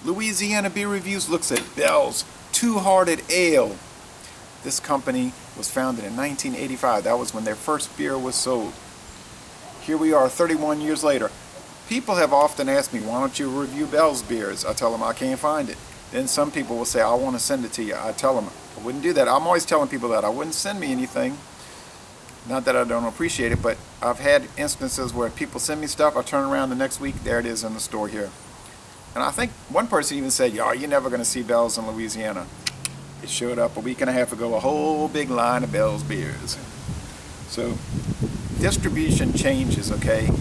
Louisiana Beer Reviews looks at Bell's Two-Hearted Ale. This company was founded in 1985. That was when their first beer was sold. Here we are 31 years later. People have often asked me, why don't you review Bell's beers? I tell them I can't find it. Then some people will say, I want to send it to you. I tell them I wouldn't do that. I'm always telling people that I wouldn't send me anything. Not that I don't appreciate it, but I've had instances where people send me stuff, I turn around the next week, there it is in the store here. And I think one person even said, "Yo, you're never going to see Bell's in Louisiana." It showed up a week and a half ago, a whole big line of Bell's beers. So, distribution changes, okay?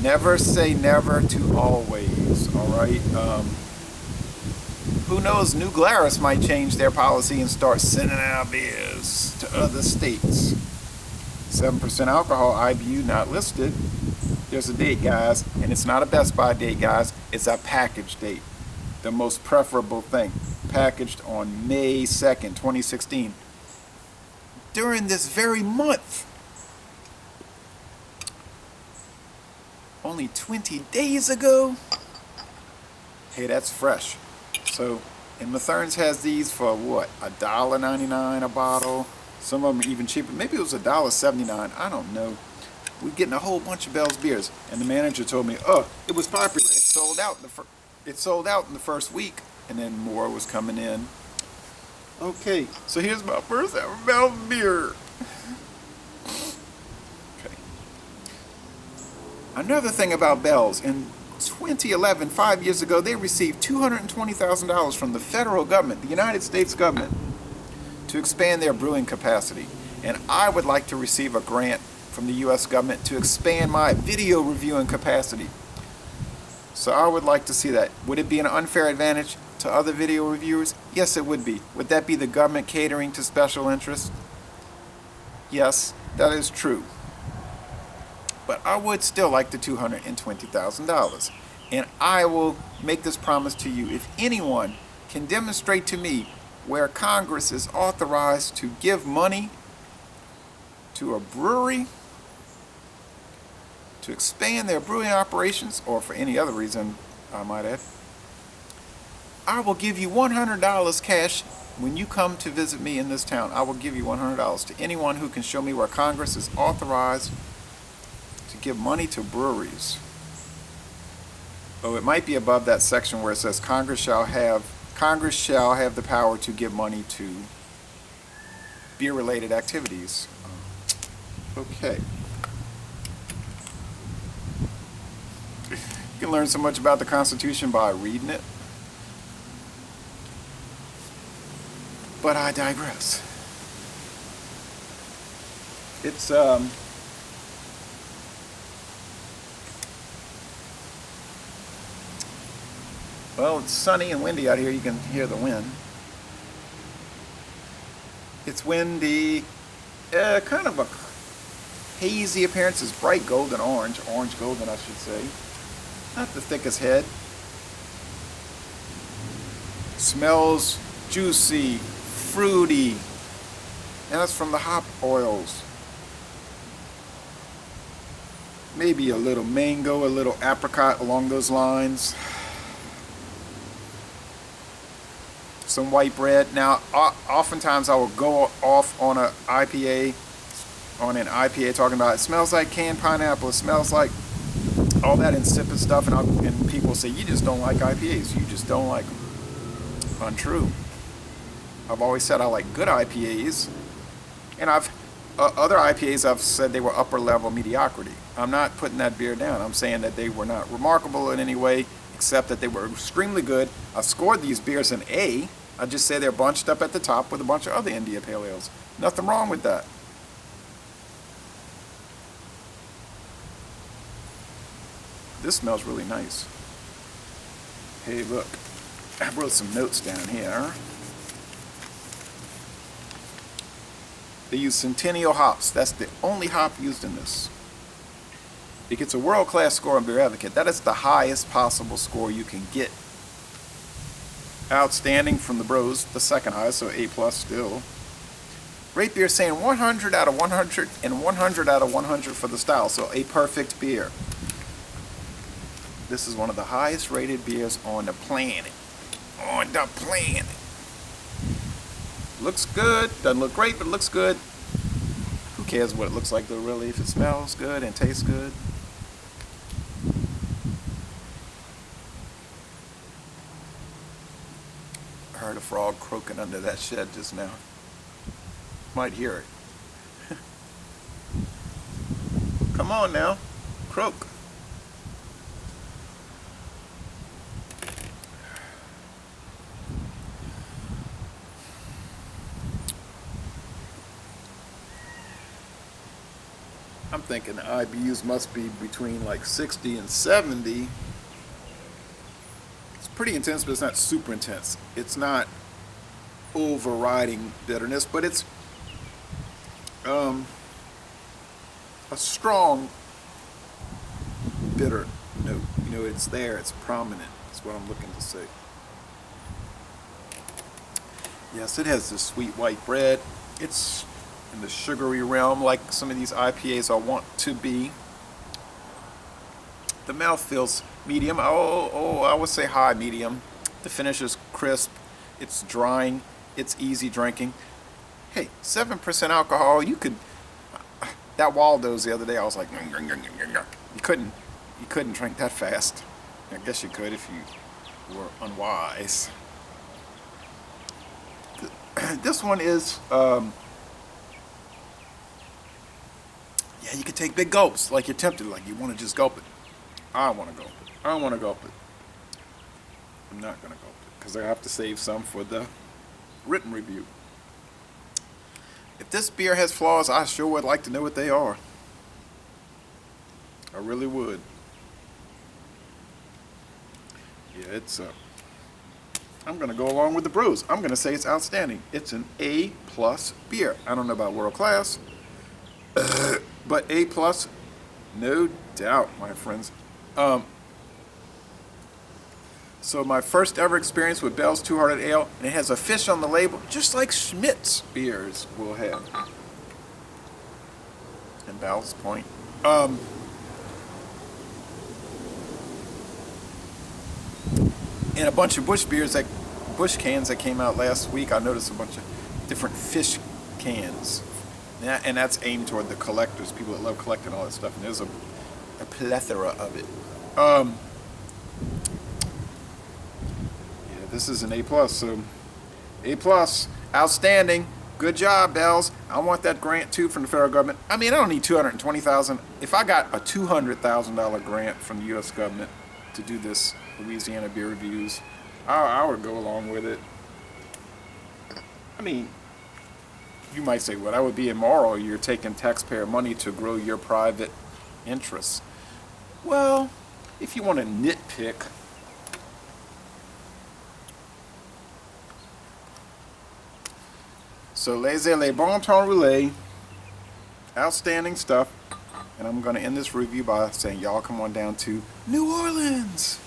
Never say never to always, all right? Who knows, New Glarus might change their policy and start sending out beers to other states. 7% alcohol, IBU not listed. There's a date, guys, and it's not a Best Buy date, guys. It's a package date. The most preferable thing. Packaged on May 2nd, 2016. During this very month. Only 20 days ago. Hey, that's fresh. So, and Mathern's has these for what? $1.99 a bottle. Some of them are even cheaper. Maybe it was $1.79. I don't know. We're getting a whole bunch of Bell's beers, and the manager told me, "Oh, it was popular. It sold out in the first week, and then more was coming in." Okay, so here's my first ever Bell's beer. Okay. Another thing about Bell's, in 2011, 5 years ago, they received $220,000 from the federal government, the United States government, to expand their brewing capacity. And I would like to receive a grant from the U.S. government to expand my video reviewing capacity. So I would like to see that. Would it be an unfair advantage to other video reviewers? Yes, it would be. Would that be the government catering to special interests? Yes, that is true. But I would still like the $220,000. And I will make this promise to you. If anyone can demonstrate to me where Congress is authorized to give money to a brewery to expand their brewing operations, or for any other reason, I might add, I will give you $100 cash when you come to visit me in this town. I will give you $100 to anyone who can show me where Congress is authorized to give money to breweries. Oh, it might be above that section where it says Congress shall have the power to give money to beer-related activities. Okay. You can learn so much about the Constitution by reading it. But I digress. It's well, it's sunny and windy out here. You can hear the wind. It's windy. Kind of a hazy appearance. It's bright golden orange golden, I should say. Not the thickest head. Smells juicy, fruity, and that's from the hop oils. Maybe a little mango, a little apricot along those lines. Some white bread. Now, oftentimes I will go off on an IPA, talking about it smells like canned pineapple, it smells like all that insipid stuff, and people say, you just don't like IPAs, you just don't like them. Untrue. I've always said I like good IPAs, and other IPAs I've said they were upper level mediocrity. I'm not putting that beer down. I'm saying that they were not remarkable in any way, except that they were extremely good. I scored these beers an A. I just say they're bunched up at the top with a bunch of other India Pale Ales. Nothing wrong with that. This smells really nice. Hey, look. I wrote some notes down here. They use Centennial hops. That's the only hop used in this. It gets a world-class score on Beer Advocate. That is the highest possible score you can get. Outstanding from the bros, the second highest, so A+ still. Rate beer saying 100 out of 100 and 100 out of 100 for the style, so a perfect beer. This is one of the highest rated beers on the planet. On the planet. Looks good. Doesn't look great, but it looks good. Who cares what it looks like though, really, if it smells good and tastes good. I heard a frog croaking under that shed just now. Might hear it. Come on now. Croak. I'm thinking the IBUs must be between like 60 and 70. It's pretty intense, but it's not super intense. It's not overriding bitterness, but it's a strong bitter note. You know, it's there, it's prominent. That's what I'm looking to say. Yes, it has this sweet white bread. It's in the sugary realm like some of these IPAs I want to be. The mouth feels medium. I would say high medium. The finish is crisp. It's drying. It's easy drinking. Hey, 7% alcohol. You could. That Waldo's the other day. I was like, you couldn't drink that fast. I guess you could if you were unwise. This one is. Yeah, you could take big gulps, like you're tempted, like you want to just gulp it. I want to gulp it. I don't want to gulp it. I'm not going to gulp it, because I have to save some for the written review. If this beer has flaws, I sure would like to know what they are. I really would. Yeah, it's I'm going to go along with the brews. I'm going to say it's outstanding. It's an A+ beer. I don't know about world class. But A+, no doubt, my friends. So my first ever experience with Bell's Two-Hearted Ale, and it has a fish on the label, just like Schmidt's beers will have. And Ballast Point. And a bunch of Busch beers, Busch cans that came out last week, I noticed a bunch of different fish cans. And that's aimed toward the collectors, people that love collecting all that stuff. And there's a plethora of it. Yeah, this is an A+. So A+, outstanding. Good job, Bells. I want that grant too from the federal government. I mean, I don't need $220,000. If I got a $200,000 grant from the U.S. government to do this Louisiana beer reviews, I would go along with it. I mean, you might say, well, that would be immoral. You're taking taxpayer money to grow your private interests. Well, if you want to nitpick, so laissez les bon temps rouler, outstanding stuff. And I'm going to end this review by saying, y'all come on down to New Orleans.